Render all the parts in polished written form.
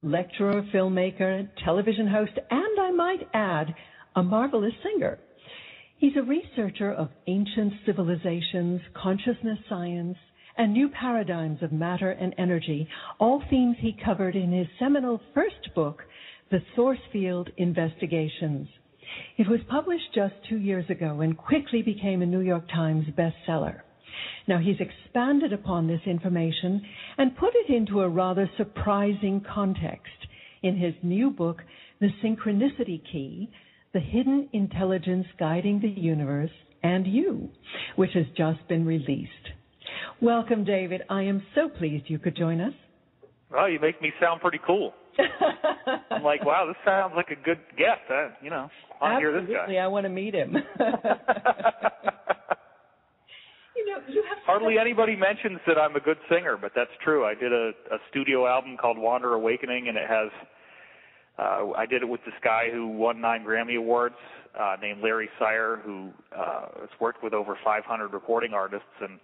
lecturer, filmmaker, television host, and I might add, a marvelous singer. He's a researcher of ancient civilizations, consciousness science, and new paradigms of matter and energy, all themes he covered in his seminal first book, The Source Field Investigations. It was published just 2 years ago and quickly became a New York Times bestseller. Now, he's expanded upon this information and put it into a rather surprising context in his new book, The Synchronicity Key, The Hidden Intelligence Guiding the Universe and You, which has just been released. Welcome, David. I am so pleased you could join us. Well, you make me sound pretty cool. I'm like, wow, this sounds like a good guest. I want to hear this guy. Absolutely, I want to meet him. You have hardly anybody mentions that I'm a good singer, but that's true. I did a studio album called Wander Awakening, and it has I did it with this guy who won 9 Grammy Awards, named Larry Sire, who has worked with over 500 recording artists, and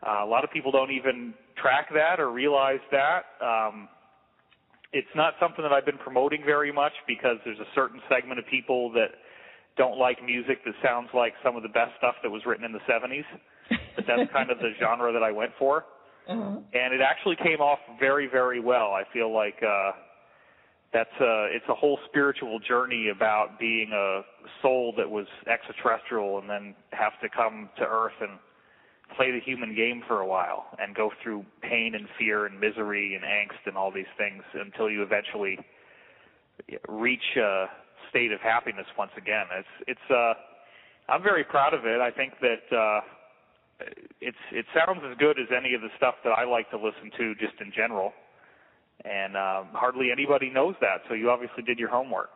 a lot of people don't even track that or realize that. It's not something that I've been promoting very much because there's a certain segment of people that don't like music that sounds like some of the best stuff that was written in the 70s. But that's kind of the genre that I went for. Uh-huh. And it actually came off very, very well. I feel like it's a whole spiritual journey about being a soul that was extraterrestrial and then have to come to Earth and play the human game for a while and go through pain and fear and misery and angst and all these things until you eventually reach a state of happiness once again. I'm very proud of it. I think that it sounds as good as any of the stuff that I like to listen to just in general. And hardly anybody knows that, so you obviously did your homework.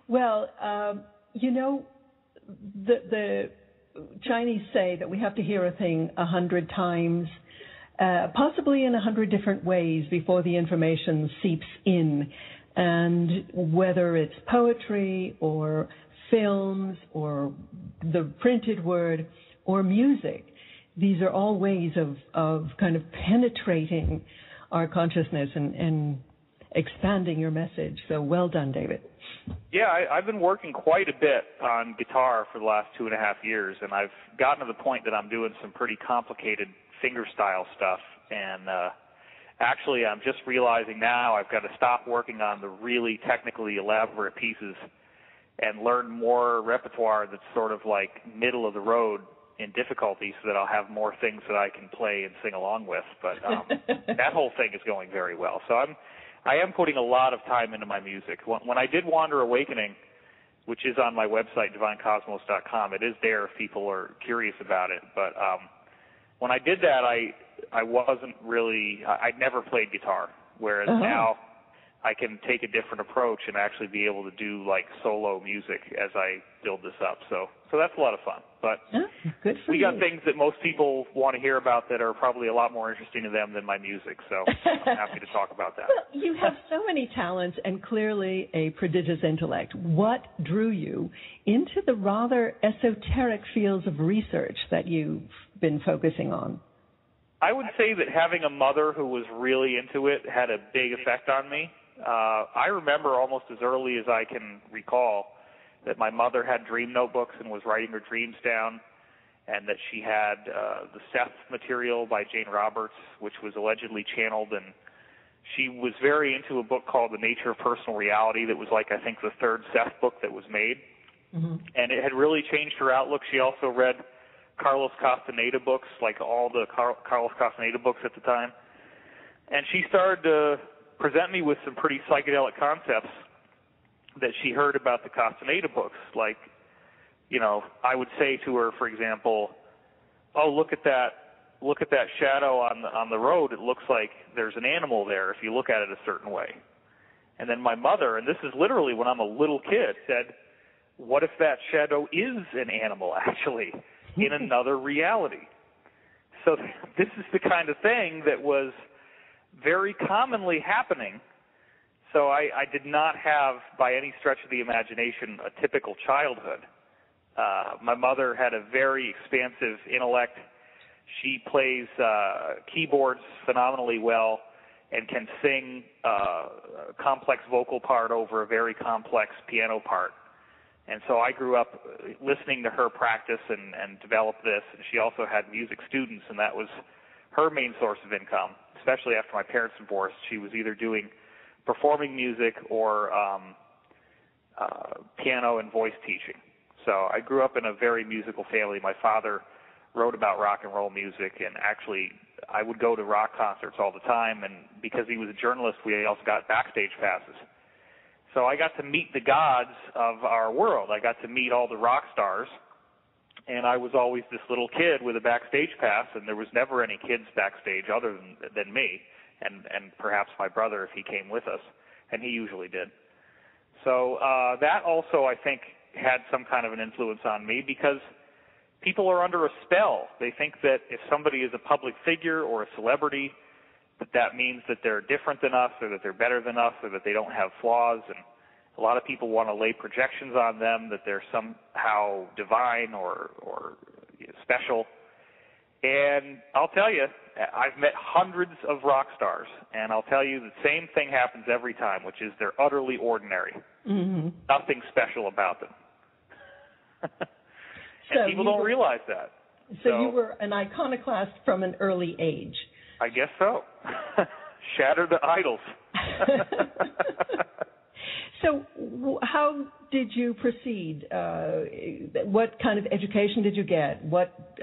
Well, the Chinese say that we have to hear a thing 100 times, possibly in 100 different ways before the information seeps in. And whether it's poetry or films or the printed word or music, these are all ways of kind of penetrating our consciousness and expanding your message. So well done, David. Yeah, I've been working quite a bit on guitar for the last 2.5 years, and I've gotten to the point that I'm doing some pretty complicated fingerstyle stuff. And actually, I'm just realizing now I've got to stop working on the really technically elaborate pieces and learn more repertoire that's sort of like middle of the road in difficulty so that I'll have more things that I can play and sing along with. But that whole thing is going very well. So I am putting a lot of time into my music. When I did Wander Awakening, which is on my website, divinecosmos.com, it is there if people are curious about it. But when I did that, I wasn't really, I'd never played guitar, whereas now I can take a different approach and actually be able to do like solo music as I build this up. So that's a lot of fun. But we got things that most people want to hear about that are probably a lot more interesting to them than my music. So I'm happy to talk about that. Well, you have so many talents and clearly a prodigious intellect. What drew you into the rather esoteric fields of research that you've been focusing on? I would say that having a mother who was really into it had a big effect on me. I remember almost as early as I can recall that my mother had dream notebooks and was writing her dreams down, and that she had the Seth material by Jane Roberts, which was allegedly channeled, and she was very into a book called The Nature of Personal Reality that was like, I think, the third Seth book that was made, and it had really changed her outlook. She also read Carlos Castaneda books, like all the Carlos Castaneda books at the time, and she started to present me with some pretty psychedelic concepts that she heard about the Castaneda books. Like, I would say to her, for example, oh, look at that shadow on the road. It looks like there's an animal there if you look at it a certain way. And then my mother, and this is literally when I'm a little kid, said, what if that shadow is an animal actually in another reality? So this is the kind of thing that was very commonly happening. So I did not have, by any stretch of the imagination, a typical childhood. My mother had a very expansive intellect. She plays keyboards phenomenally well and can sing a complex vocal part over a very complex piano part. And so I grew up listening to her practice and develop this. And she also had music students, and that was her main source of income, especially after my parents divorced. She was either doing performing music or piano and voice teaching. So I grew up in a very musical family. My father wrote about rock and roll music, and actually I would go to rock concerts all the time, and because he was a journalist, we also got backstage passes. So I got to meet the gods of our world. I got to meet all the rock stars, and I was always this little kid with a backstage pass, and there was never any kids backstage other than me, and perhaps my brother if he came with us, and he usually did. So that also, I think, had some kind of an influence on me, because people are under a spell. They think that if somebody is a public figure or a celebrity, that means that they're different than us, or that they're better than us, or that they don't have flaws. And a lot of people want to lay projections on them that they're somehow divine or special. And I'll tell you, I've met hundreds of rock stars, and I'll tell you the same thing happens every time, which is they're utterly ordinary. Mm-hmm. Nothing special about them. And people don't realize that. So you were an iconoclast from an early age. I guess so. Shatter the idols. So how did you proceed? What kind of education did you get? What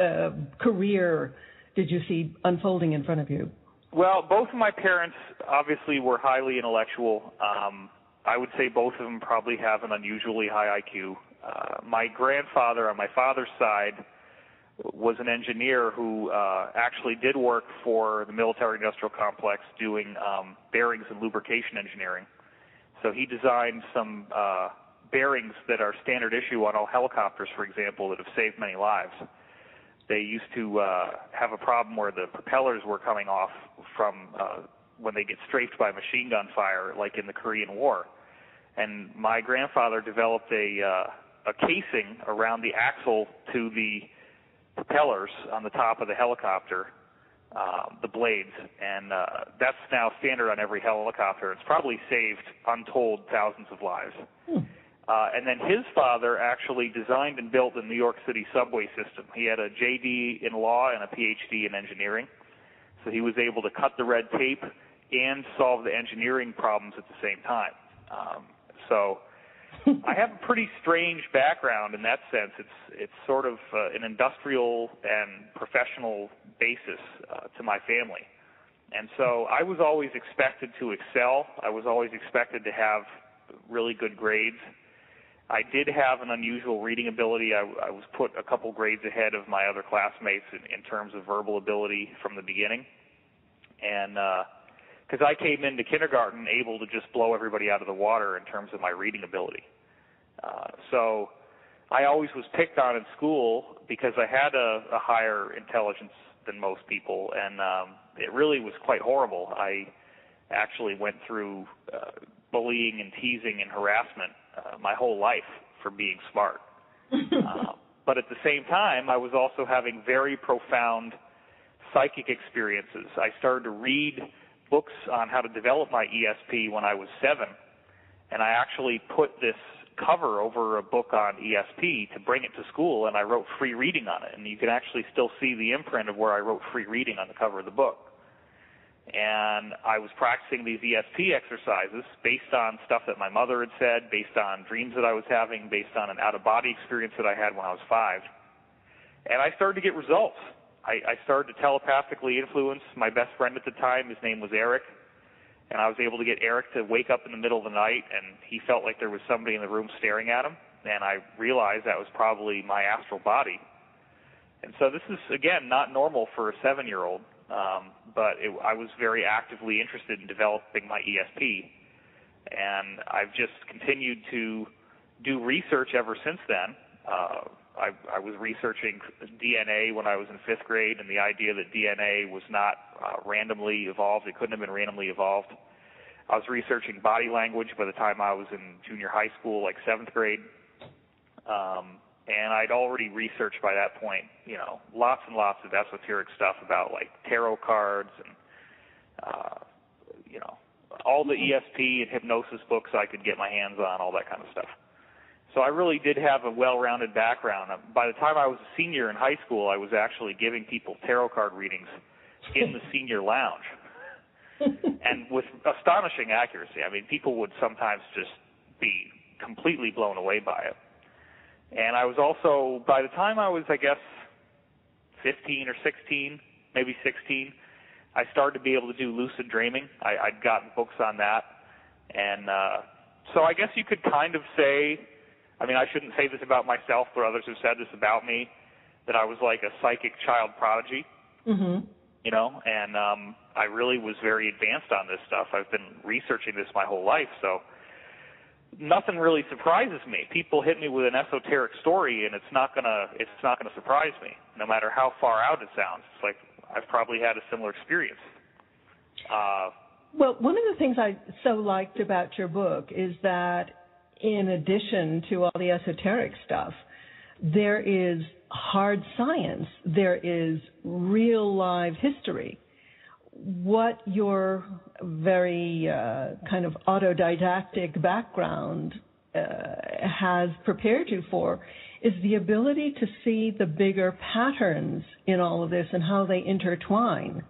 career did you see unfolding in front of you? Well, both of my parents obviously were highly intellectual. I would say both of them probably have an unusually high IQ. My grandfather on my father's side was an engineer who actually did work for the military-industrial complex doing bearings and lubrication engineering. So he designed some bearings that are standard issue on all helicopters, for example, that have saved many lives. They used to have a problem where the propellers were coming off from when they get strafed by machine gun fire, like in the Korean War. And my grandfather developed a casing around the axle to the propellers on the top of the helicopter, the blades, and that's now standard on every helicopter. It's probably saved untold thousands of lives. And then his father actually designed and built the New York City subway system. He had a JD in law and a PhD in engineering, so he was able to cut the red tape and solve the engineering problems at the same time. So I have a pretty strange background in that sense. It's sort of an industrial and professional basis to my family. And so I was always expected to excel. I was always expected to have really good grades. I did have an unusual reading ability. I was put a couple grades ahead of my other classmates in terms of verbal ability from the beginning. And because I came into kindergarten able to just blow everybody out of the water in terms of my reading ability. So I always was picked on in school because I had a higher intelligence than most people, and it really was quite horrible. I actually went through bullying and teasing and harassment my whole life for being smart. But at the same time, I was also having very profound psychic experiences. I started to read books on how to develop my ESP when I was 7, and I actually put this cover over a book on ESP to bring it to school, and I wrote free reading on it. And you can actually still see the imprint of where I wrote free reading on the cover of the book. And I was practicing these ESP exercises based on stuff that my mother had said, based on dreams that I was having, based on an out-of-body experience that I had when I was 5. And I started to get results. I started to telepathically influence my best friend at the time. His name was Eric. And I was able to get Eric to wake up in the middle of the night, and he felt like there was somebody in the room staring at him. And I realized that was probably my astral body. And so this is, again, not normal for a 7-year-old, but I was very actively interested in developing my ESP. And I've just continued to do research ever since then. I was researching DNA when I was in 5th grade, and the idea that DNA was not randomly evolved. It couldn't have been randomly evolved. I was researching body language by the time I was in junior high school, like 7th grade. And I'd already researched by that point, lots and lots of esoteric stuff about like tarot cards and, all the ESP and hypnosis books I could get my hands on, all that kind of stuff. So I really did have a well-rounded background. By the time I was a senior in high school, I was actually giving people tarot card readings in the senior lounge. And with astonishing accuracy. I mean, people would sometimes just be completely blown away by it. And I was also, by the time I was, I guess, 15 or 16, maybe 16, I started to be able to do lucid dreaming. I'd gotten books on that. And so I guess you could kind of say, I mean, I shouldn't say this about myself, but others have said this about me, that I was like a psychic child prodigy, and I really was very advanced on this stuff. I've been researching this my whole life, so nothing really surprises me. People hit me with an esoteric story, and it's not gonna surprise me, no matter how far out it sounds. It's like I've probably had a similar experience. Well, one of the things I so liked about your book is that in addition to all the esoteric stuff, there is hard science. There is real live history. What your very kind of autodidactic background has prepared you for is the ability to see the bigger patterns in all of this and how they intertwine.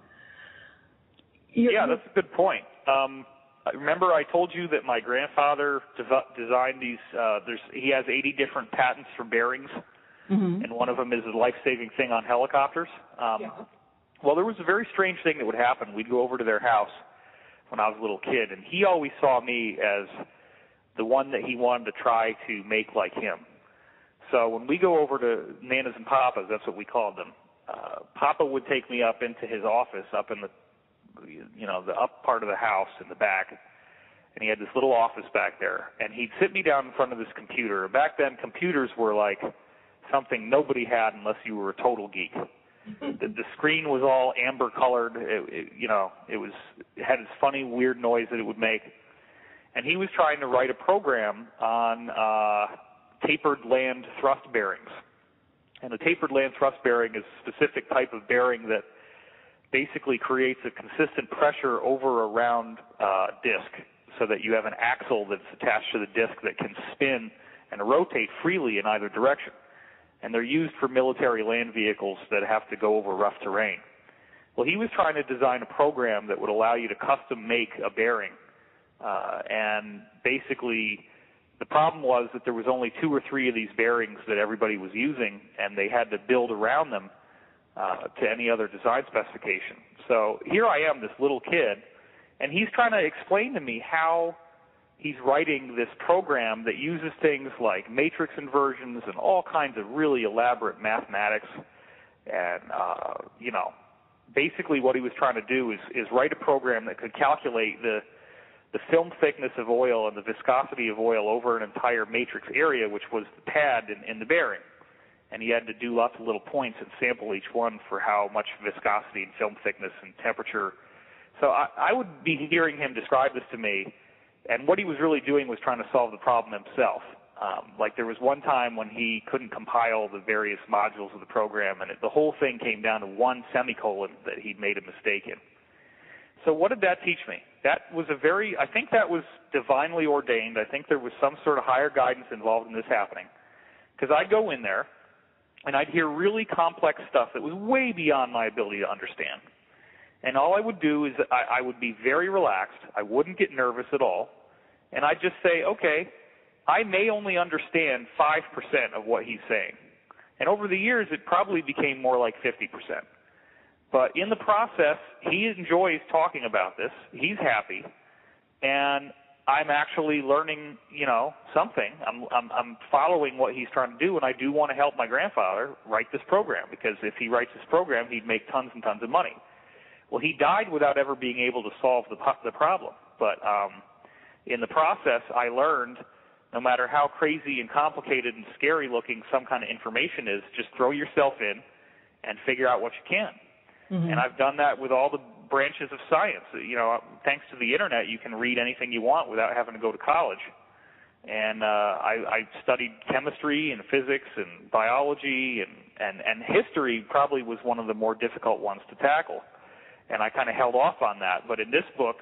Yeah, that's a good point. Remember I told you that my grandfather designed these, he has 80 different patents for bearings, and one of them is a life-saving thing on helicopters. Well, there was a very strange thing that would happen. We'd go over to their house when I was a little kid, and he always saw me as the one that he wanted to try to make like him. So when we go over to Nana's and Papa's, that's what we called them, Papa would take me up into his office up in the up part of the house in the back, and he had this little office back there, and he'd sit me down in front of this computer. Back then, computers were like something nobody had unless you were a total geek. The screen was all amber colored. It had this funny, weird noise that it would make, and he was trying to write a program on tapered land thrust bearings. And a tapered land thrust bearing is a specific type of bearing that basically creates a consistent pressure over a round disc so that you have an axle that's attached to the disc that can spin and rotate freely in either direction. And they're used for military land vehicles that have to go over rough terrain. Well, he was trying to design a program that would allow you to custom make a bearing. And basically, the problem was that there was only 2 or 3 of these bearings that everybody was using, and they had to build around them to any other design specification. So here I am, this little kid, and he's trying to explain to me how he's writing this program that uses things like matrix inversions and all kinds of really elaborate mathematics. And, basically what he was trying to do is write a program that could calculate the film thickness of oil and the viscosity of oil over an entire matrix area, which was the pad in the bearing. And he had to do lots of little points and sample each one for how much viscosity and film thickness and temperature. So I would be hearing him describe this to me, and what he was really doing was trying to solve the problem himself. Like there was one time when he couldn't compile the various modules of the program, and the whole thing came down to one semicolon that he'd made a mistake in. So what did that teach me? That was I think that was divinely ordained. I think there was some sort of higher guidance involved in this happening. Because I'd go in there, and I'd hear really complex stuff that was way beyond my ability to understand. And all I would do is I would be very relaxed. I wouldn't get nervous at all. And I'd just say, okay, I may only understand 5% of what he's saying. And over the years, it probably became more like 50%. But in the process, he enjoys talking about this. He's happy. And I'm actually learning, something. I'm following what he's trying to do, and I do want to help my grandfather write this program, because if he writes this program, he'd make tons and tons of money. Well, he died without ever being able to solve the problem. But in the process, I learned no matter how crazy and complicated and scary looking some kind of information is, just throw yourself in and figure out what you can. Mm-hmm. And I've done that with all the branches of science. Thanks to the internet, you can read anything you want without having to go to college. And I studied chemistry and physics and biology, and history probably was one of the more difficult ones to tackle. And I kind of held off on that. But in this book,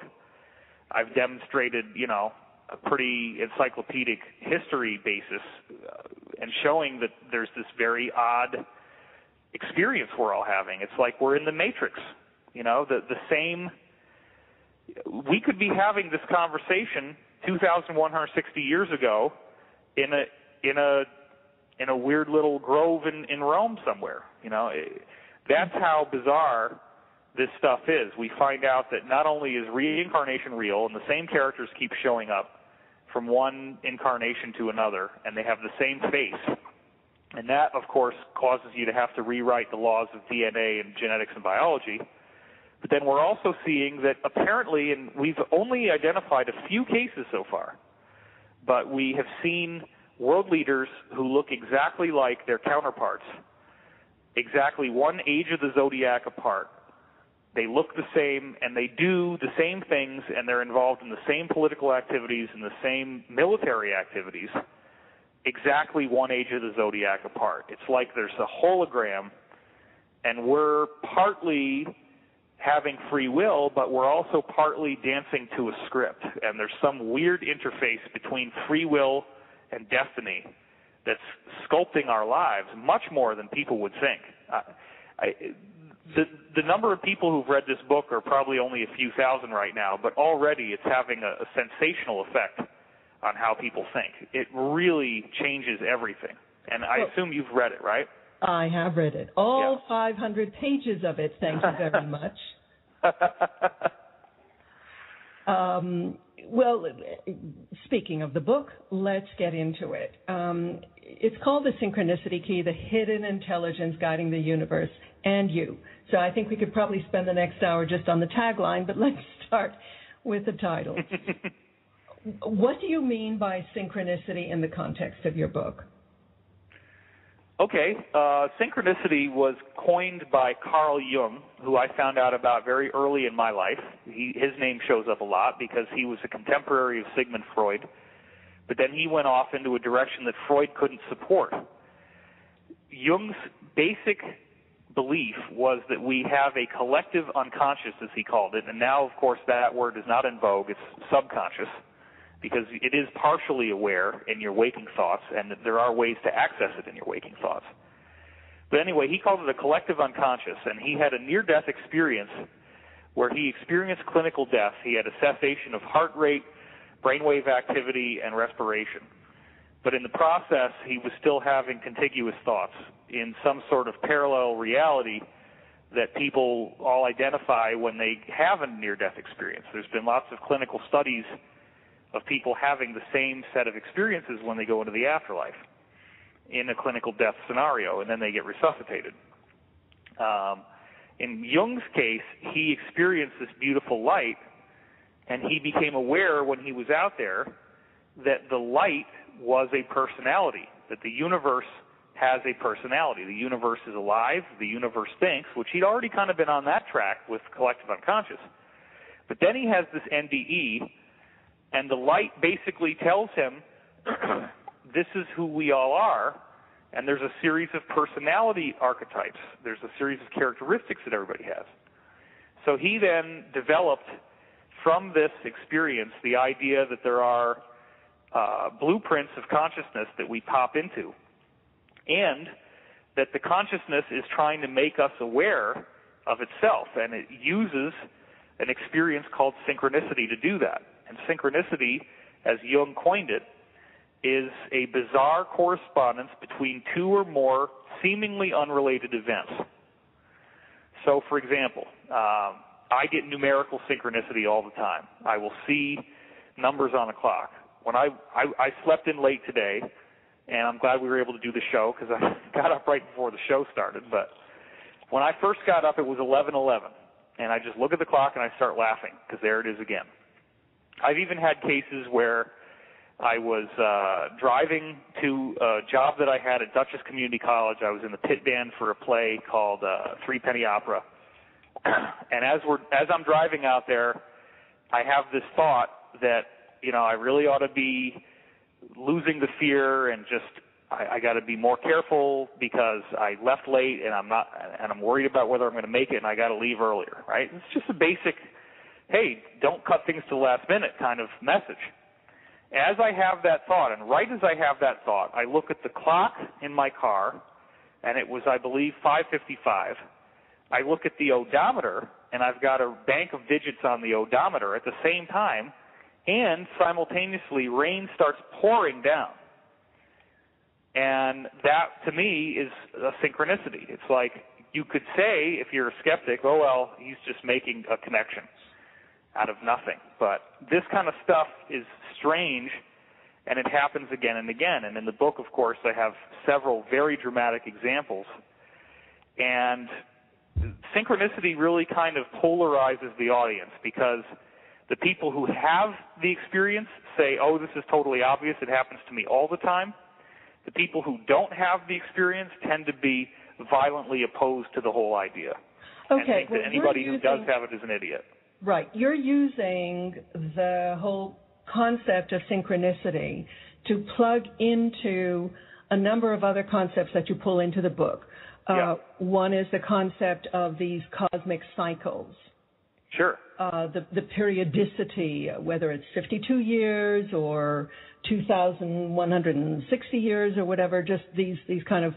I've demonstrated, a pretty encyclopedic history basis and showing that there's this very odd experience we're all having. It's like we're in the Matrix, the same. We could be having this conversation 2,160 years ago in a weird little grove in Rome somewhere. That's how bizarre this stuff is. We find out that not only is reincarnation real, and the same characters keep showing up from one incarnation to another, and they have the same face. And that, of course, causes you to have to rewrite the laws of DNA and genetics and biology. But then we're also seeing that apparently, and we've only identified a few cases so far, but we have seen world leaders who look exactly like their counterparts, exactly one age of the zodiac apart. They look the same, and they do the same things, and they're involved in the same political activities and the same military activities, exactly one age of the zodiac apart. It's like there's a hologram, and we're partly having free will, but we're also partly dancing to a script, and there's some weird interface between free will and destiny that's sculpting our lives much more than people would think. The number of people who've read this book are probably only a few thousand right now, but already it's having a sensational effect on how people think. It really changes everything. And I assume you've read it, right? I have read it. All 500 pages of it, thank you very much. Well, speaking of the book, let's get into it. It's called The Synchronicity Key, the hidden intelligence guiding the universe and you. So I think we could probably spend the next hour just on the tagline, but let's start with the title. What do you mean by synchronicity in the context of your book? Okay, synchronicity was coined by Carl Jung, who I found out about very early in my life. His name shows up a lot because he was a contemporary of Sigmund Freud, but then he went off into a direction that Freud couldn't support. Jung's basic belief was that we have a collective unconscious, as he called it, and now, of course, that word is not in vogue. It's subconscious, because it is partially aware in your waking thoughts, and that there are ways to access it in your waking thoughts. But anyway, he called it a collective unconscious, and he had a near-death experience where he experienced clinical death. He had a cessation of heart rate, brainwave activity, and respiration. But in the process, he was still having contiguous thoughts in some sort of parallel reality that people all identify when they have a near-death experience. There's been lots of clinical studies of people having the same set of experiences when they go into the afterlife in a clinical death scenario, and then they get resuscitated. In Jung's case, he experienced this beautiful light, and he became aware when he was out there that the light was a personality, that the universe has a personality. The universe is alive, the universe thinks, which he'd already kind of been on that track with collective unconscious. But then he has this NDE, and the light basically tells him, this is who we all are, and there's a series of personality archetypes. There's a series of characteristics that everybody has. So he then developed from this experience the idea that there are blueprints of consciousness that we pop into, and that the consciousness is trying to make us aware of itself, and it uses an experience called synchronicity to do that. And synchronicity, as Jung coined it, is a bizarre correspondence between two or more seemingly unrelated events. So, for example, I get numerical synchronicity all the time. I will see numbers on a clock. When I slept in late today, and I'm glad we were able to do the show because I got up right before the show started, but when I first got up, it was 11:11, and I just look at the clock and I start laughing because there it is again. I've even had cases where I was driving to a job that I had at Dutchess Community College. I was in the pit band for a play called Three Penny Opera. And as I'm driving out there, I have this thought that, I really ought to be losing the fear and just I got to be more careful because I left late and I'm worried about whether I'm going to make it and I got to leave earlier, right? It's just a basic, hey, don't cut things to the last minute kind of message. As I have that thought, and right as I have that thought, I look at the clock in my car, and it was, I believe, 5:55. I look at the odometer, and I've got a bank of digits on the odometer at the same time, and simultaneously rain starts pouring down. And that, to me, is a synchronicity. It's like you could say, if you're a skeptic, oh, well, he's just making a connection out of nothing. But this kind of stuff is strange, and it happens again and again. And in the book, of course, I have several very dramatic examples. And synchronicity really kind of polarizes the audience because the people who have the experience say, oh, this is totally obvious, it happens to me all the time. The people who don't have the experience tend to be violently opposed to the whole idea. Okay. And think that anybody who does have it is an idiot. Right. You're using the whole concept of synchronicity to plug into a number of other concepts that you pull into the book. One is the concept of these cosmic cycles. Sure. The periodicity, whether it's 52 years or 2,160 years or whatever, just these kind of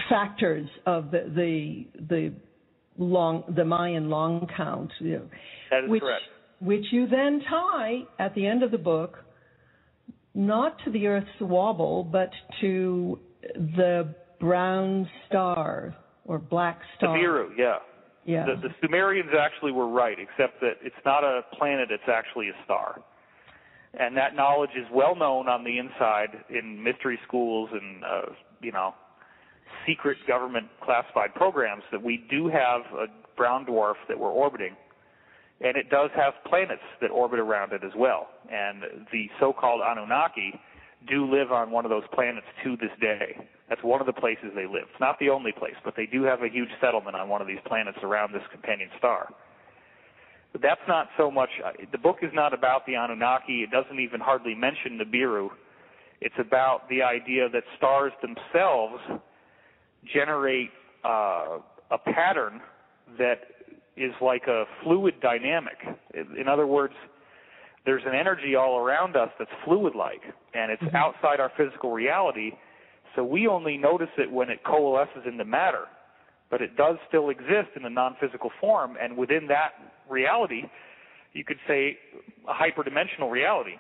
factors of the Mayan long count. You know, that is correct. Which you then tie at the end of the book, not to the Earth's wobble, but to the brown star or black star. Nibiru, yeah. Yeah. The Sumerians actually were right, except that it's not a planet, it's actually a star. And that knowledge is well known on the inside in mystery schools and, secret government classified programs that we do have a brown dwarf that we're orbiting. And it does have planets that orbit around it as well. And the so-called Anunnaki do live on one of those planets to this day. That's one of the places they live. It's not the only place, but they do have a huge settlement on one of these planets around this companion star. But that's not so much, the book is not about the Anunnaki. It doesn't even hardly mention Nibiru. It's about the idea that stars themselves generate a pattern that is like a fluid dynamic. In other words, there's an energy all around us that's fluid-like, and it's outside our physical reality, so we only notice it when it coalesces into matter. But it does still exist in a non-physical form, and within that reality, you could say a hyperdimensional reality.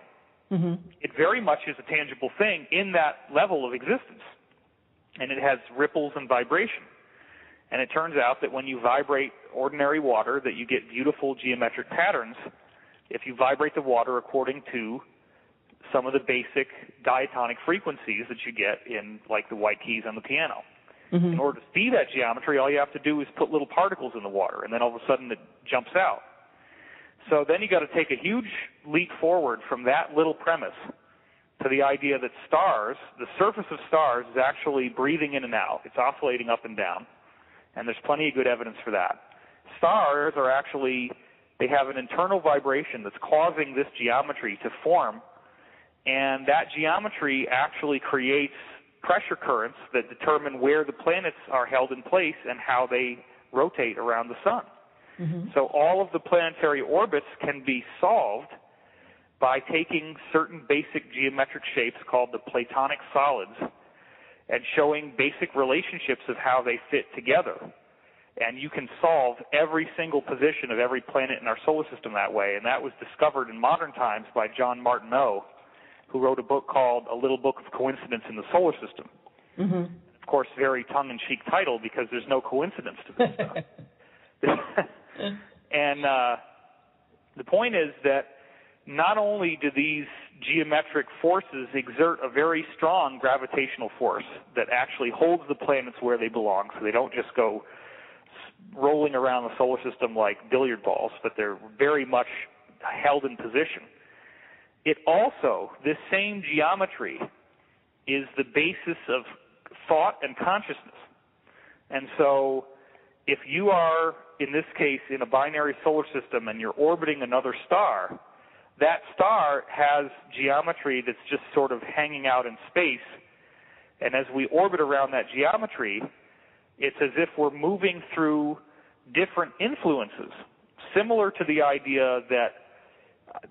It very much is a tangible thing in that level of existence, and it has ripples and vibration. And it turns out that when you vibrate ordinary water, that you get beautiful geometric patterns if you vibrate the water according to some of the basic diatonic frequencies that you get in, like, the white keys on the piano. In order to see that geometry, all you have to do is put little particles in the water, and then all of a sudden it jumps out. So then you got to take a huge leap forward from that little premise to the idea that stars, the surface of stars, is actually breathing in and out. It's oscillating up and down, and there's plenty of good evidence for that. Stars are actually, they have an internal vibration that's causing this geometry to form, and that geometry actually creates pressure currents that determine where the planets are held in place and how they rotate around the sun. So all of the planetary orbits can be solved by taking certain basic geometric shapes called the Platonic solids and showing basic relationships of how they fit together. And you can solve every single position of every planet in our solar system that way. And that was discovered in modern times by John Martineau, who wrote a book called A Little Book of Coincidence in the Solar System. Of course, very tongue-in-cheek title because there's no coincidence to this stuff. And the point is that not only do these geometric forces exert a very strong gravitational force that actually holds the planets where they belong, so they don't just go rolling around the solar system like billiard balls, but they're very much held in position. It also, this same geometry is the basis of thought and consciousness. And so if you are, in this case, in a binary solar system and you're orbiting another star, that star has geometry that's just sort of hanging out in space, and as we orbit around that geometry, it's as if we're moving through different influences, similar to the idea that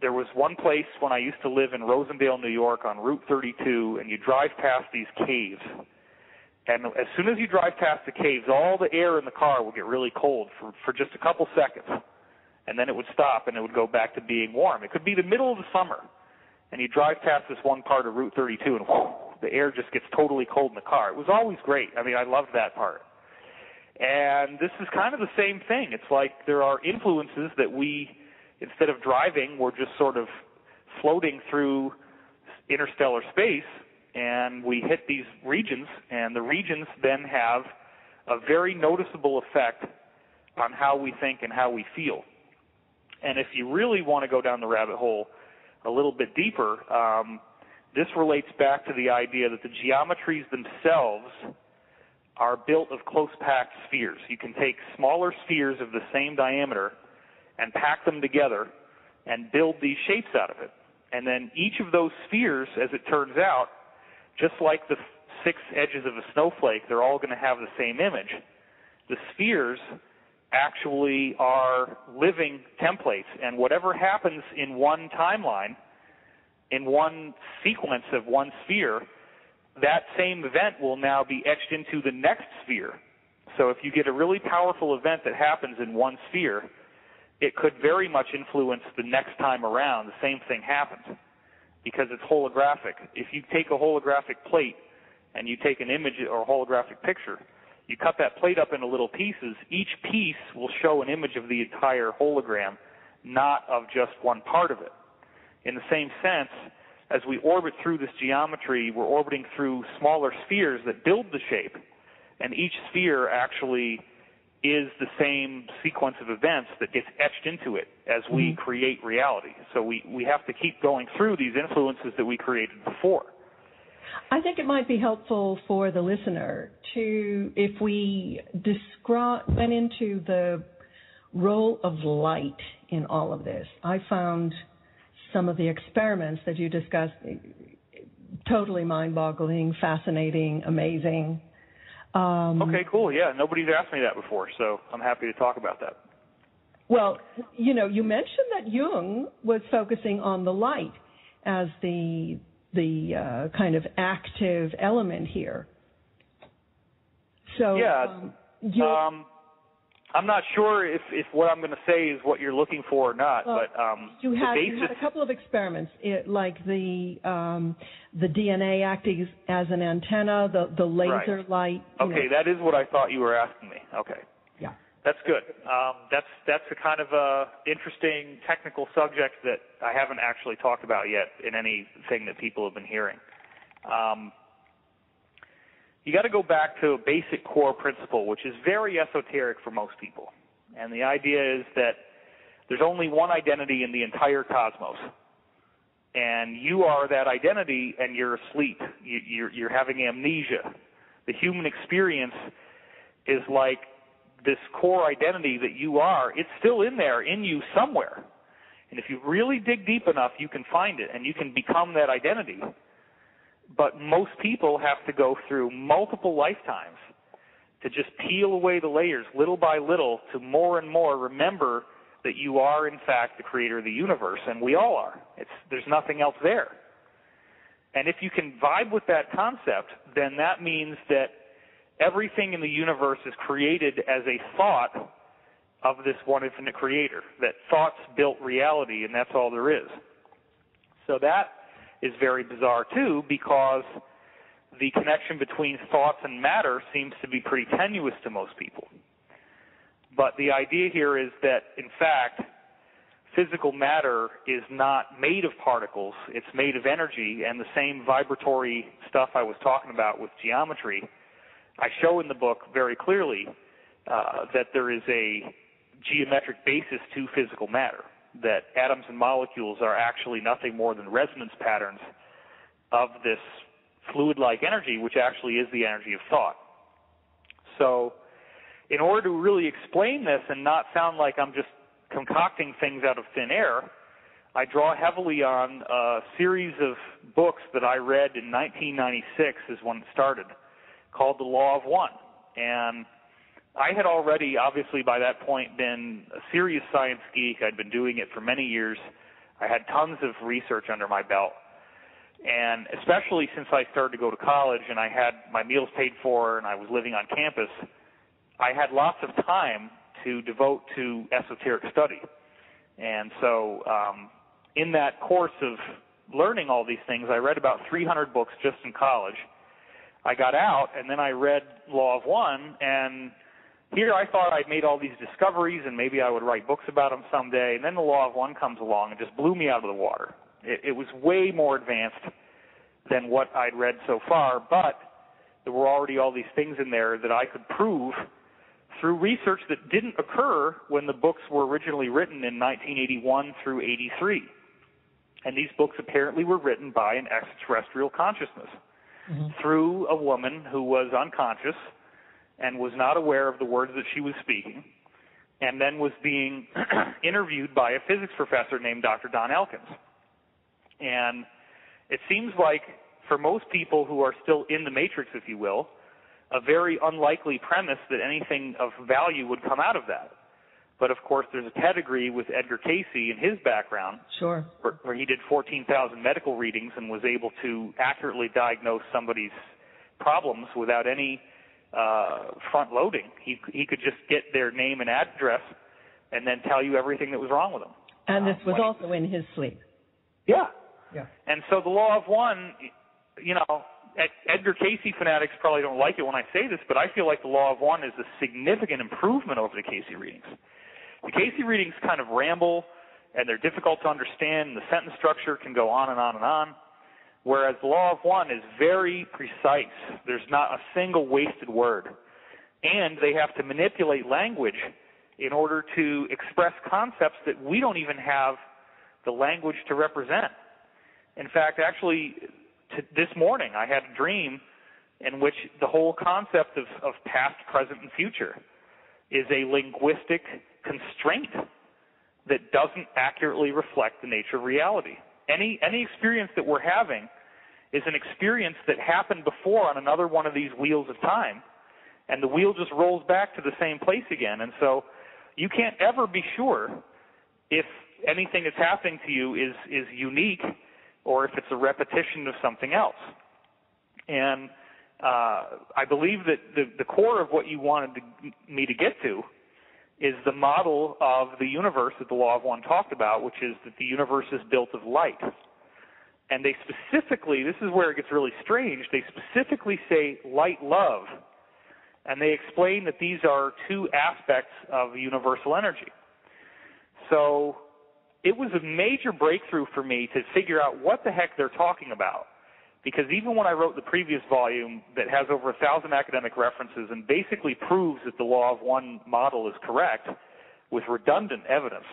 there was one place when I used to live in Rosendale, New York, on Route 32, and you drive past these caves. And as soon as you drive past the caves, all the air in the car will get really cold for just a couple seconds. And then it would stop and it would go back to being warm. It could be the middle of the summer, and you drive past this one part of Route 32, and whoo, the air just gets totally cold in the car. It was always great. I mean, I loved that part. And this is kind of the same thing. It's like there are influences that we, instead of driving, we're just sort of floating through interstellar space, and we hit these regions, and the regions then have a very noticeable effect on how we think and how we feel. And if you really want to go down the rabbit hole a little bit deeper, this relates back to the idea that the geometries themselves are built of close-packed spheres. You can take smaller spheres of the same diameter and pack them together and build these shapes out of it. And then each of those spheres, as it turns out, just like the 6 edges of a snowflake, they're all going to have the same image. The spheres actually are living templates, and whatever happens in one timeline, in one sequence of one sphere, that same event will now be etched into the next sphere. So if you get a really powerful event that happens in one sphere, it could very much influence the next time around. The same thing happens because it's holographic. If you take a holographic plate and you take an image or a holographic picture, you cut that plate up into little pieces. Each piece will show an image of the entire hologram, not of just one part of it. In the same sense, as we orbit through this geometry, we're orbiting through smaller spheres that build the shape, and each sphere actually is the same sequence of events that gets etched into it as we create reality. So we have to keep going through these influences that we created before. I think it might be helpful for the listener to, if we went into the role of light in all of this. I found some of the experiments that you discussed totally mind-boggling, fascinating, amazing. Okay, cool. Yeah, nobody's asked me that before, so I'm happy to talk about that. Well, you know, you mentioned that Jung was focusing on the light as the kind of active element here. So yeah, I'm not sure if what I'm going to say is what you're looking for or not, but you had a couple of experiments, like the DNA acting as an antenna, the laser light. Okay, that is what I thought you were asking me. Okay. Yeah. That's good. That's a kind of interesting technical subject that I haven't actually talked about yet in anything that people have been hearing. You got to go back to a basic core principle, which is very esoteric for most people. And the idea is that there's only one identity in the entire cosmos. And you are that identity, and you're asleep. You're having amnesia. The human experience is like this core identity that you are. It's still in there, in you somewhere. And if you really dig deep enough, you can find it, and you can become that identity. But most people have to go through multiple lifetimes to just peel away the layers little by little to more and more remember that you are, in fact, the creator of the universe, and we all are. There's nothing else there. And if you can vibe with that concept, then that means that everything in the universe is created as a thought of this one infinite creator, that thoughts built reality, and that's all there is. So that is very bizarre, too, because the connection between thoughts and matter seems to be pretty tenuous to most people. But the idea here is that, in fact, physical matter is not made of particles. It's made of energy, and the same vibratory stuff I was talking about with geometry, I show in the book very clearly that there is a geometric basis to physical matter, that atoms and molecules are actually nothing more than resonance patterns of this fluid-like energy, which actually is the energy of thought. So in order to really explain this and not sound like I'm just concocting things out of thin air, I draw heavily on a series of books that I read in 1996 is when it started, called The Law of One. And I had already, obviously by that point, been a serious science geek. I'd been doing it for many years. I had tons of research under my belt. And especially since I started to go to college and I had my meals paid for and I was living on campus, I had lots of time to devote to esoteric study. And so in that course of learning all these things, I read about 300 books just in college. I got out, and then I read Law of One, and here I thought I'd made all these discoveries, and maybe I would write books about them someday, and then the Law of One comes along and just blew me out of the water. It was way more advanced than what I'd read so far, but there were already all these things in there that I could prove through research that didn't occur when the books were originally written in 1981 through 83. And these books apparently were written by an extraterrestrial consciousness through a woman who was unconscious and was not aware of the words that she was speaking, and then was being interviewed by a physics professor named Dr. Don Elkins. And it seems like for most people who are still in the matrix, if you will, a very unlikely premise that anything of value would come out of that. But, of course, there's a pedigree with Edgar Cayce in his background, sure, where he did 14,000 medical readings and was able to accurately diagnose somebody's problems without any front-loading. He could just get their name and address and then tell you everything that was wrong with them. And this was also in his sleep. Yeah. Yeah. And so the Law of One, you know, Edgar Cayce fanatics probably don't like it when I say this, but I feel like the Law of One is a significant improvement over the Cayce readings. The Cayce readings kind of ramble, and they're difficult to understand. The sentence structure can go on and on and on, whereas the Law of One is very precise. There's not a single wasted word. And they have to manipulate language in order to express concepts that we don't even have the language to represent. In fact, actually, this morning I had a dream in which the whole concept of past, present, and future is a linguistic constraint that doesn't accurately reflect the nature of reality. Any experience that we're having is an experience that happened before on another one of these wheels of time, and the wheel just rolls back to the same place again. And so you can't ever be sure if anything that's happening to you is unique or if it's a repetition of something else. And I believe that the core of what you wanted me to get to is the model of the universe that the Law of One talked about, which is that the universe is built of light. And they specifically, this is where it gets really strange, they specifically say light love. And they explain that these are two aspects of universal energy. So it was a major breakthrough for me to figure out what the heck they're talking about. Because even when I wrote the previous volume that has over 1,000 academic references and basically proves that the Law of One model is correct with redundant evidence,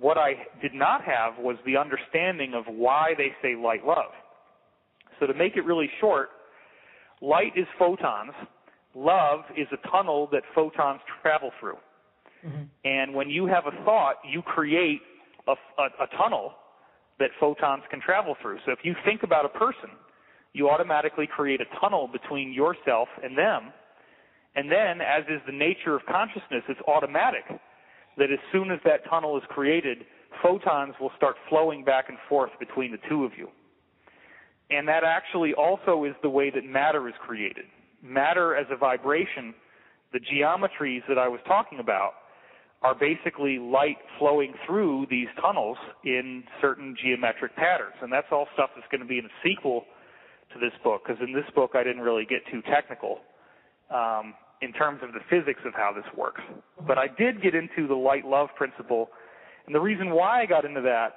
what I did not have was the understanding of why they say light love. So to make it really short, light is photons. Love is a tunnel that photons travel through. Mm-hmm. And when you have a thought, you create a tunnel that photons can travel through. So if you think about a person, you automatically create a tunnel between yourself and them. And then, as is the nature of consciousness, it's automatic that as soon as that tunnel is created, photons will start flowing back and forth between the two of you. And that actually also is the way that matter is created. Matter as a vibration, the geometries that I was talking about, are basically light flowing through these tunnels in certain geometric patterns. And that's all stuff that's going to be in the sequel to this book, because in this book I didn't really get too technical in terms of the physics of how this works. But I did get into the light-love principle, and the reason why I got into that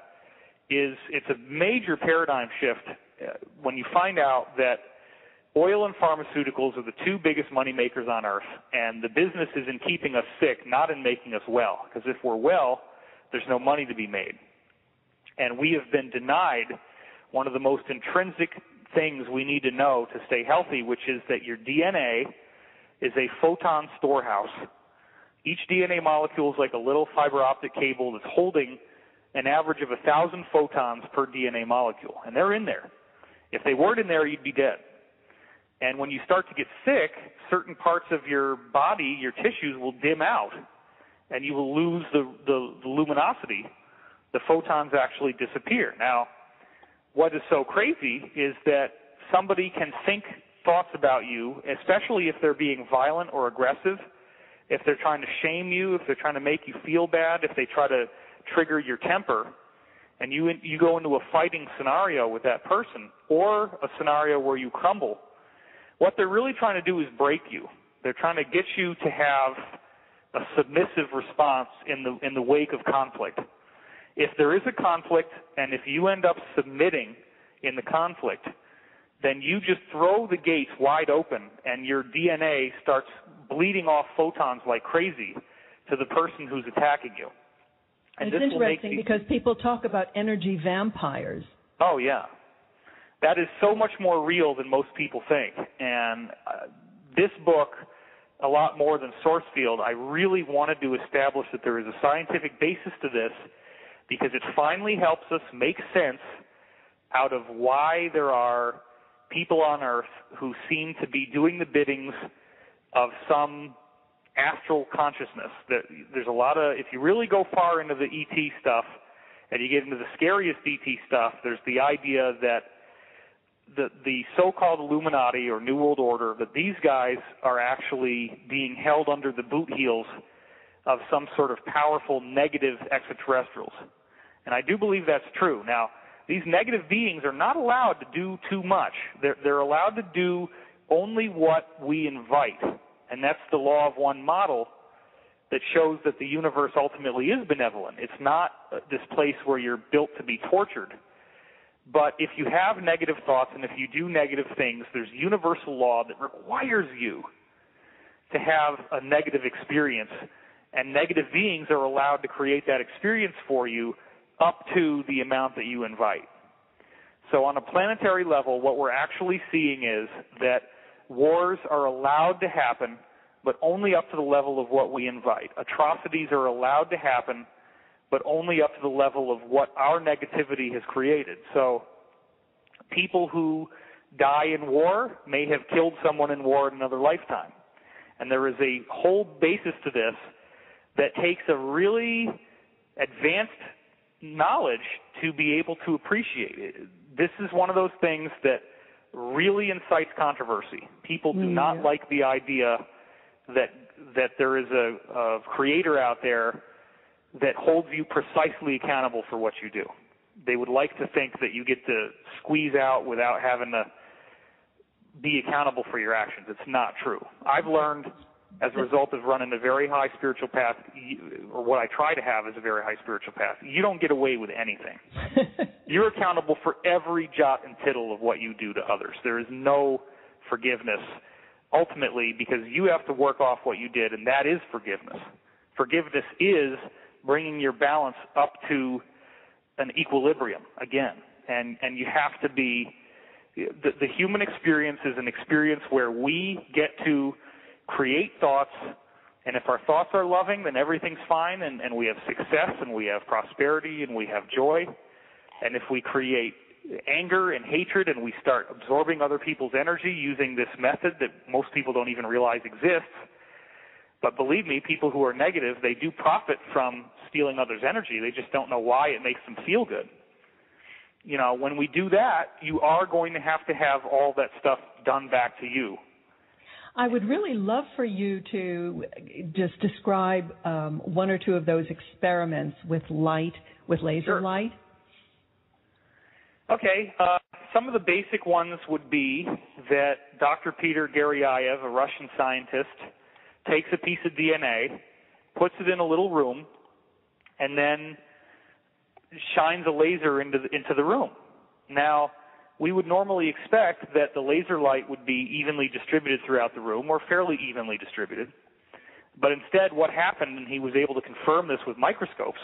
is it's a major paradigm shift when you find out that oil and pharmaceuticals are the two biggest money makers on earth, and the business is in keeping us sick, not in making us well. Because if we're well, there's no money to be made. And we have been denied one of the most intrinsic things we need to know to stay healthy, which is that your DNA is a photon storehouse. Each DNA molecule is like a little fiber optic cable that's holding an average of 1,000 photons per DNA molecule, and they're in there. If they weren't in there, you'd be dead. And when you start to get sick, certain parts of your body, your tissues, will dim out, and you will lose the luminosity. The photons actually disappear. Now, what is so crazy is that somebody can think thoughts about you, especially if they're being violent or aggressive, if they're trying to shame you, if they're trying to make you feel bad, if they try to trigger your temper, and you go into a fighting scenario with that person or a scenario where you crumble. What they're really trying to do is break you. They're trying to get you to have a submissive response in the wake of conflict. If there is a conflict and if you end up submitting in the conflict, then you just throw the gates wide open and your DNA starts bleeding off photons like crazy to the person who's attacking you. And it's interesting because people talk about energy vampires. Oh, yeah. That is so much more real than most people think. And this book, a lot more than Sourcefield, I really wanted to establish that there is a scientific basis to this because it finally helps us make sense out of why there are people on Earth who seem to be doing the biddings of some astral consciousness. There's a lot of, if you really go far into the ET stuff and you get into the scariest ET stuff, there's the idea that the so-called Illuminati or New World Order, that these guys are actually being held under the boot heels of some sort of powerful negative extraterrestrials. And I do believe that's true. Now, these negative beings are not allowed to do too much. They're allowed to do only what we invite. And that's the law of one model that shows that the universe ultimately is benevolent. It's not this place where you're built to be tortured. But if you have negative thoughts and if you do negative things, there's universal law that requires you to have a negative experience. And negative beings are allowed to create that experience for you up to the amount that you invite. So on a planetary level, what we're actually seeing is that wars are allowed to happen, but only up to the level of what we invite. Atrocities are allowed to happen, but only up to the level of what our negativity has created. So people who die in war may have killed someone in war in another lifetime. And there is a whole basis to this that takes a really advanced knowledge to be able to appreciate it. This is one of those things that really incites controversy. People do not like the idea that there is a creator out there that holds you precisely accountable for what you do. They would like to think that you get to squeeze out without having to be accountable for your actions. It's not true. I've learned as a result of running a very high spiritual path, or what I try to have is a very high spiritual path, you don't get away with anything. You're accountable for every jot and tittle of what you do to others. There is no forgiveness, ultimately, because you have to work off what you did, and that is forgiveness. Forgiveness is bringing your balance up to an equilibrium again. And you have to be, the human experience is an experience where we get to create thoughts, and if our thoughts are loving, then everything's fine, and we have success, and we have prosperity, and we have joy. And if we create anger and hatred, and we start absorbing other people's energy using this method that most people don't even realize exists, but believe me, people who are negative, they do profit from stealing others' energy. They just don't know why it makes them feel good. You know, when we do that, you are going to have all that stuff done back to you. I would really love for you to just describe one or two of those experiments with light, with laser light. Okay. Some of the basic ones would be that Dr. Peter Garyaev, a Russian scientist, takes a piece of DNA, puts it in a little room, and then shines a laser into the room. Now, we would normally expect that the laser light would be evenly distributed throughout the room, or fairly evenly distributed. But instead, what happened, and he was able to confirm this with microscopes,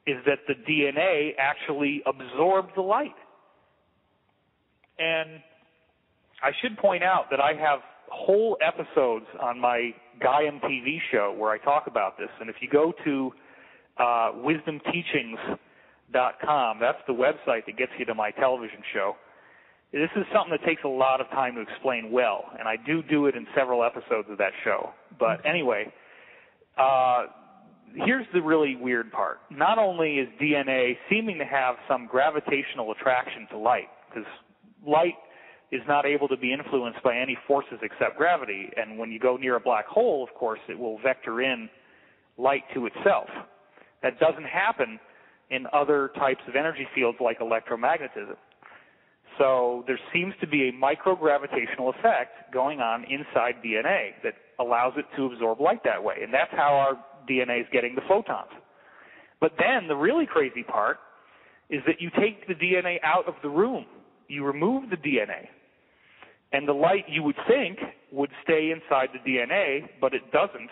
is that the DNA actually absorbed the light. And I should point out that I have whole episodes on my Gaiam TV show where I talk about this. And if you go to Wisdom Teachings That's the website that gets you to my television show. This is something that takes a lot of time to explain well, and I do it in several episodes of that show. But anyway, here's the really weird part. Not only is DNA seeming to have some gravitational attraction to light, because light is not able to be influenced by any forces except gravity, and when you go near a black hole, of course, it will vector in light to itself. That doesn't happen in other types of energy fields like electromagnetism. So there seems to be a microgravitational effect going on inside DNA that allows it to absorb light that way, and that's how our DNA is getting the photons. But then the really crazy part is that you take the DNA out of the room. You remove the DNA, and the light you would think would stay inside the DNA, but it doesn't.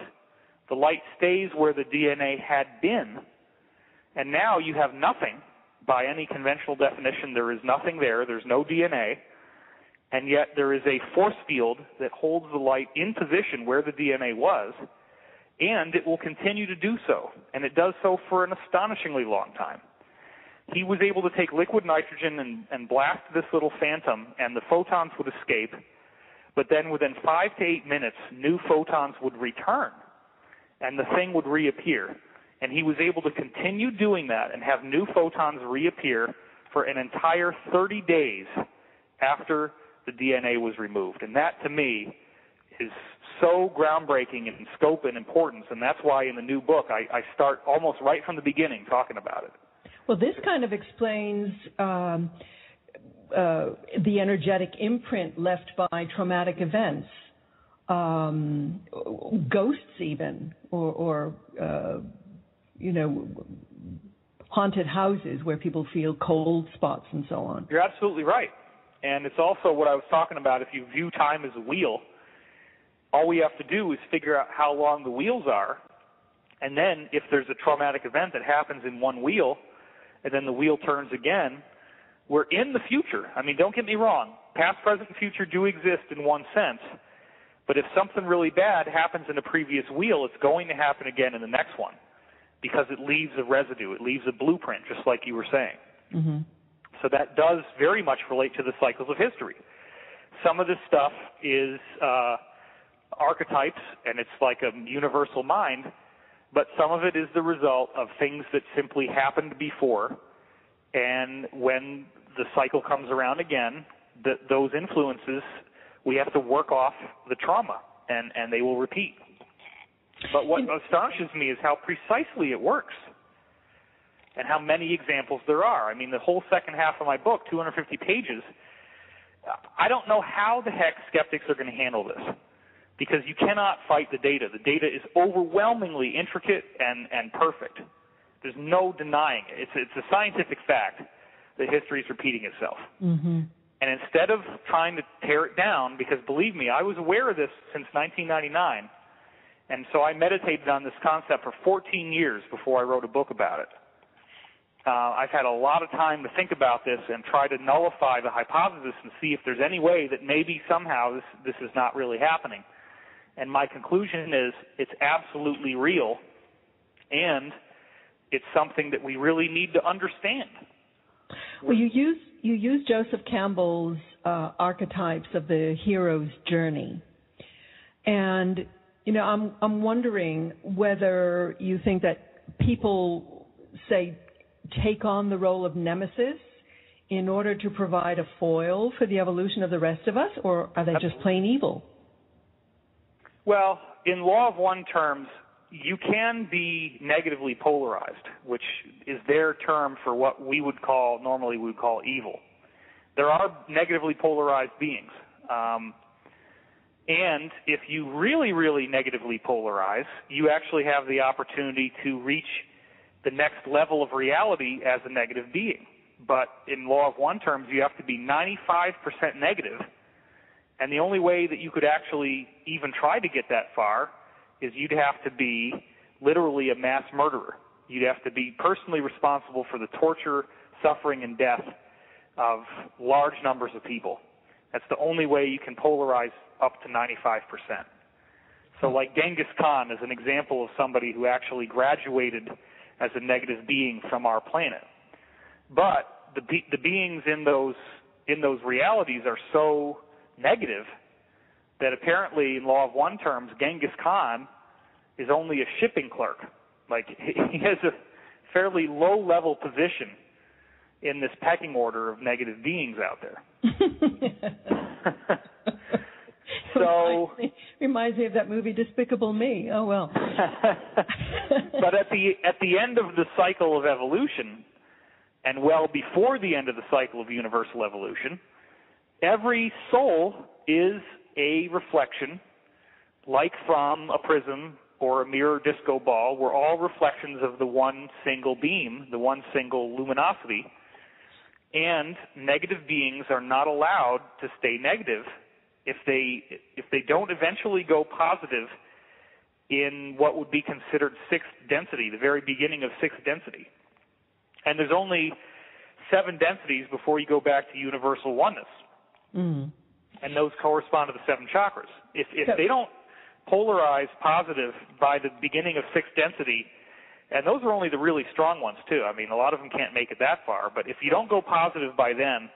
The light stays where the DNA had been, and now you have nothing. By any conventional definition, there is nothing there. There's no DNA, and yet there is a force field that holds the light in position where the DNA was, and it will continue to do so, and it does so for an astonishingly long time. He was able to take liquid nitrogen and blast this little phantom, and the photons would escape, but then within 5 to 8 minutes, new photons would return, and the thing would reappear. And he was able to continue doing that and have new photons reappear for an entire 30 days after the DNA was removed. And that, to me, is so groundbreaking in scope and importance, and that's why in the new book I start almost right from the beginning talking about it. Well, this kind of explains the energetic imprint left by traumatic events, ghosts even, or haunted houses where people feel cold spots and so on. You're absolutely right. And it's also what I was talking about. If you view time as a wheel, all we have to do is figure out how long the wheels are. And then if there's a traumatic event that happens in one wheel, and then the wheel turns again, we're in the future. I mean, don't get me wrong. Past, present, and future do exist in one sense. But if something really bad happens in a previous wheel, it's going to happen again in the next one, because it leaves a residue. It leaves a blueprint, just like you were saying. Mm-hmm. So that does very much relate to the cycles of history. Some of this stuff is archetypes, and it's like a universal mind, but some of it is the result of things that simply happened before, and when the cycle comes around again, those influences, we have to work off the trauma, and they will repeat. But what astonishes me is how precisely it works and how many examples there are. I mean, the whole second half of my book, 250 pages, I don't know how the heck skeptics are going to handle this, because you cannot fight the data. The data is overwhelmingly intricate and perfect. There's no denying it. It's a scientific fact that history is repeating itself. Mm-hmm. And instead of trying to tear it down, because believe me, I was aware of this since 1999, and so I meditated on this concept for 14 years before I wrote a book about it. I've had a lot of time to think about this and try to nullify the hypothesis and see if there's any way that maybe somehow this is not really happening. And my conclusion is it's absolutely real, and it's something that we really need to understand. Well, you use Joseph Campbell's archetypes of the hero's journey, and I'm wondering whether you think that people, say, take on the role of nemesis in order to provide a foil for the evolution of the rest of us, or are they just plain evil? Well, in Law of One terms, you can be negatively polarized, which is their term for what normally we would call evil. There are negatively polarized beings. And if you really, really negatively polarize, you actually have the opportunity to reach the next level of reality as a negative being. But in Law of One terms, you have to be 95% negative, and the only way that you could actually even try to get that far is you'd have to be literally a mass murderer. You'd have to be personally responsible for the torture, suffering, and death of large numbers of people. That's the only way you can polarize up to 95%. So like Genghis Khan is an example of somebody who actually graduated as a negative being from our planet. But the beings in those realities are so negative that apparently, in Law of One terms, Genghis Khan is only a shipping clerk. Like, he has a fairly low-level position in this pecking order of negative beings out there. So reminds me of that movie Despicable Me. Oh well. But at the end of the cycle of evolution, and well before the end of the cycle of universal evolution, every soul is a reflection, like from a prism or a mirror disco ball. We're all reflections of the one single beam, the one single luminosity. And negative beings are not allowed to stay negative if they don't eventually go positive in what would be considered sixth density, the very beginning of sixth density. And there's only 7 densities before you go back to universal oneness. Mm. And those correspond to the 7 chakras. If they don't polarize positive by the beginning of sixth density, and those are only the really strong ones too. I mean, a lot of them can't make it that far. But if you don't go positive by then,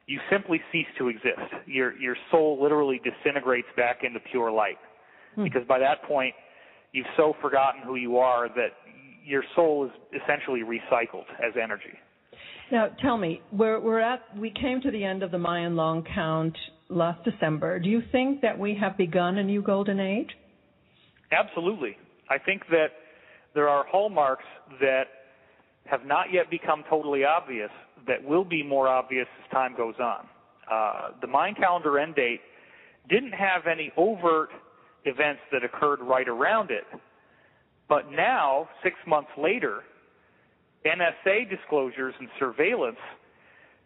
you simply cease to exist. Your soul literally disintegrates back into pure light. Because by that point, you've so forgotten who you are that your soul is essentially recycled as energy. Now, tell me, we came to the end of the Mayan long count last December. Do you think that we have begun a new golden age? Absolutely. I think that there are hallmarks that have not yet become totally obvious that will be more obvious as time goes on. The Mayan calendar end date didn't have any overt events that occurred right around it, but now, 6 months later, NSA disclosures and surveillance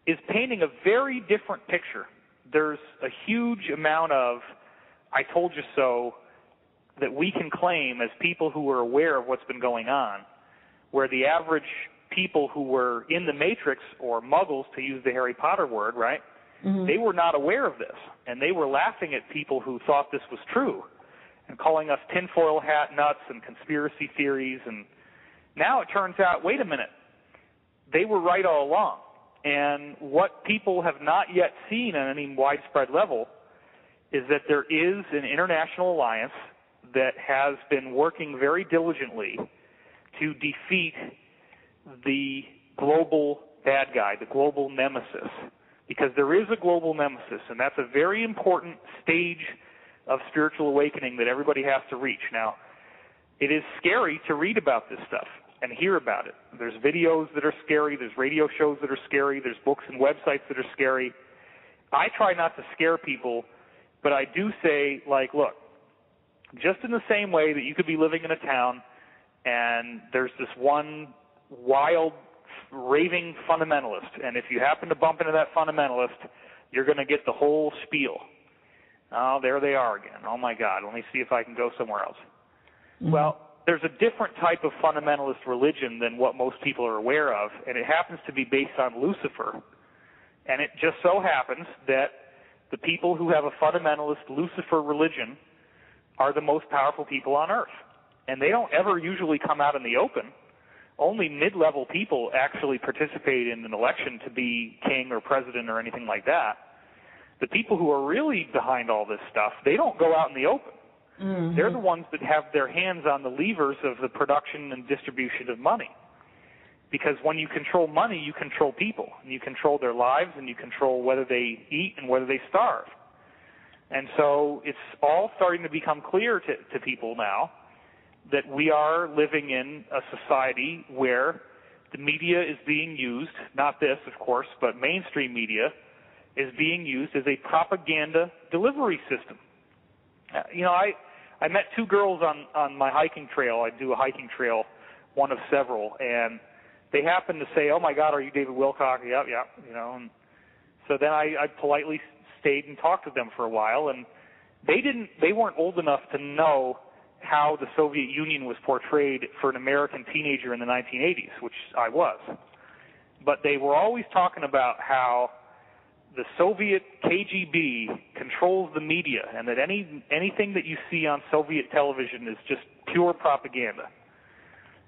is painting a very different picture. There's a huge amount of I told you so that we can claim as people who are aware of what's been going on, where the average people who were in the Matrix, or muggles to use the Harry Potter word, right, they were not aware of this. And they were laughing at people who thought this was true and calling us tinfoil hat nuts and conspiracy theories. And now it turns out, wait a minute, they were right all along. And what people have not yet seen on any widespread level is that there is an international alliance that has been working very diligently to defeat the global bad guy, the global nemesis. Because there is a global nemesis, and that's a very important stage of spiritual awakening that everybody has to reach. Now, it is scary to read about this stuff and hear about it. There's videos that are scary. There's radio shows that are scary. There's books and websites that are scary. I try not to scare people, but I do say, like, look, just in the same way that you could be living in a town and there's this one wild, raving fundamentalist, and if you happen to bump into that fundamentalist, you're going to get the whole spiel. Oh, there they are again. Oh, my God, let me see if I can go somewhere else. Well, there's a different type of fundamentalist religion than what most people are aware of, and it happens to be based on Lucifer. And it just so happens that the people who have a fundamentalist Lucifer religion are the most powerful people on earth. And they don't ever usually come out in the open. Only mid-level people actually participate in an election to be king or president or anything like that. The people who are really behind all this stuff, they don't go out in the open. They're the ones that have their hands on the levers of the production and distribution of money. Because when you control money, you control people. And you control their lives, and you control whether they eat and whether they starve. And so it's all starting to become clear to people now that we are living in a society where the media is being used, not this, of course, but mainstream media is being used as a propaganda delivery system. I met 2 girls on my hiking trail. I do a hiking trail, one of several, and they happened to say, "Oh my God, are you David Wilcock?" Yeah. And so then I politely stayed and talked with them for a while, and they weren't old enough to know how the Soviet Union was portrayed for an American teenager in the 1980s, which I was. But they were always talking about how the Soviet KGB controls the media, and that anything that you see on Soviet television is just pure propaganda.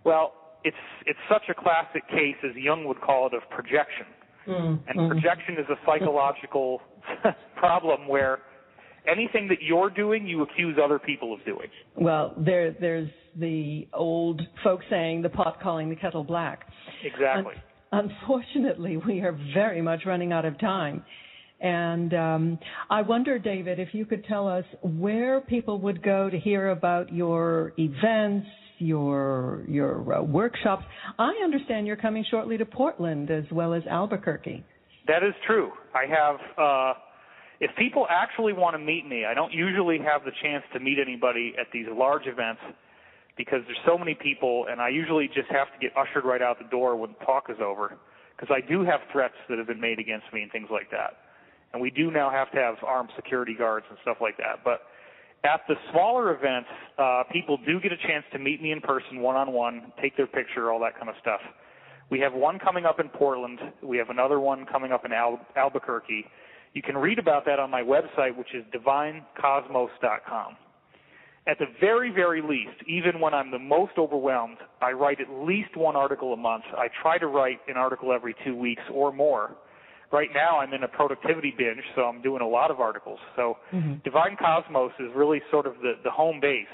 Well, it's such a classic case, as Jung would call it, of projection. And projection is a psychological problem where anything that you're doing, you accuse other people of doing. Well, there's the old folk saying, the pot calling the kettle black. Exactly. Unfortunately, we are very much running out of time. And I wonder, David, if you could tell us where people would go to hear about your events, your workshops. I understand you're coming shortly to Portland as well as Albuquerque. That is true. I have, if people actually want to meet me, I don't usually have the chance to meet anybody at these large events because there's so many people, and I usually just have to get ushered right out the door when the talk is over, because I do have threats that have been made against me and things like that. And we do now have to have armed security guards and stuff like that. But at the smaller events, people do get a chance to meet me in person, one-on-one, take their picture, all that kind of stuff. We have one coming up in Portland. We have another one coming up in Albuquerque. You can read about that on my website, which is divinecosmos.com. At the very, very least, even when I'm the most overwhelmed, I write at least one article a month. I try to write an article every 2 weeks or more. Right now I'm in a productivity binge, so I'm doing a lot of articles. So Divine Cosmos is really sort of the home base.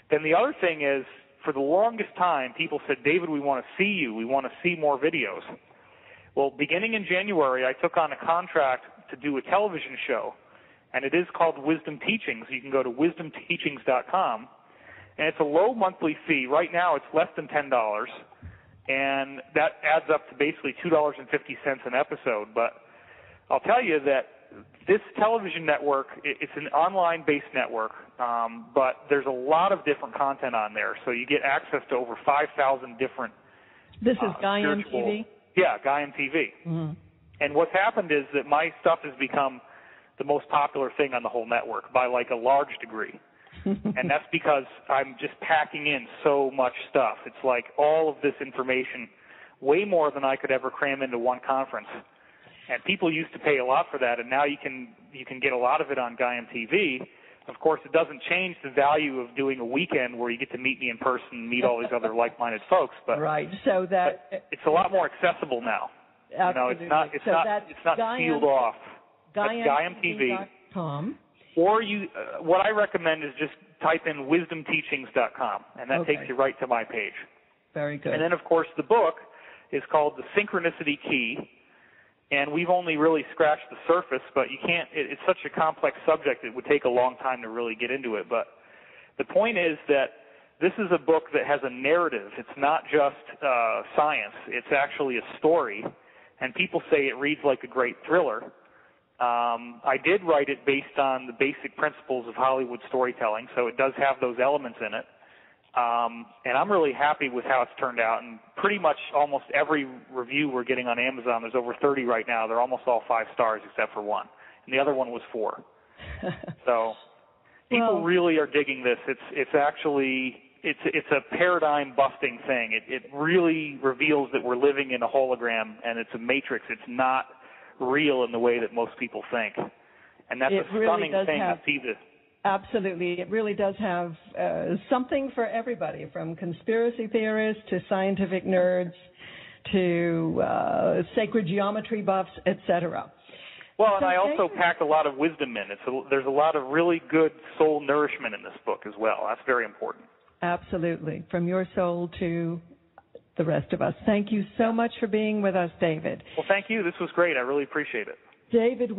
Then the other thing is, for the longest time, people said, David, we want to see you. We want to see more videos. Well, beginning in January, I took on a contract to do a television show, and it is called Wisdom Teachings. You can go to wisdomteachings.com, and it's a low monthly fee. Right now it's less than $10. And that adds up to basically $2.50 an episode. But I'll tell you that this television network, it's an online-based network, but there's a lot of different content on there. So you get access to over 5,000 different This is Gaiam TV? Yeah, Gaiam TV. And what's happened is that my stuff has become the most popular thing on the whole network by like a large degree. And that's because I'm just packing in so much stuff. It's like all of this information, way more than I could ever cram into one conference. And people used to pay a lot for that, and now you can get a lot of it on Gaiam TV. Of course, it doesn't change the value of doing a weekend where you get to meet me in person and meet all these other like-minded folks. But right, so that but it's a lot more accessible now. Absolutely. You know, it's not sealed off. GaiamTV.com. Or what I recommend is just type in wisdomteachings.com, and that takes you right to my page. Very good. And then, of course, the book is called The Synchronicity Key, and we've only really scratched the surface, but you can't. It's such a complex subject, it would take a long time to really get into it. But the point is that this is a book that has a narrative. It's not just science. It's actually a story, and people say it reads like a great thriller. I did write it based on the basic principles of Hollywood storytelling, so it does have those elements in it. And I'm really happy with how it's turned out, and pretty much almost every review we're getting on Amazon, there's over 30 right now, they're almost all 5 stars except for one, and the other one was 4. So people really are digging this. It's actually it's a paradigm-busting thing. It really reveals that we're living in a hologram, and it's a matrix. It's not real in the way that most people think. And that's a stunning thing to see this. Absolutely. It really does have something for everybody, from conspiracy theorists to scientific nerds to sacred geometry buffs, etc. Well, and I also packed a lot of wisdom in it. So there's a lot of really good soul nourishment in this book as well. That's very important. Absolutely. From your soul to the rest of us. Thank you so much for being with us, David. Well, thank you. This was great. I really appreciate it. David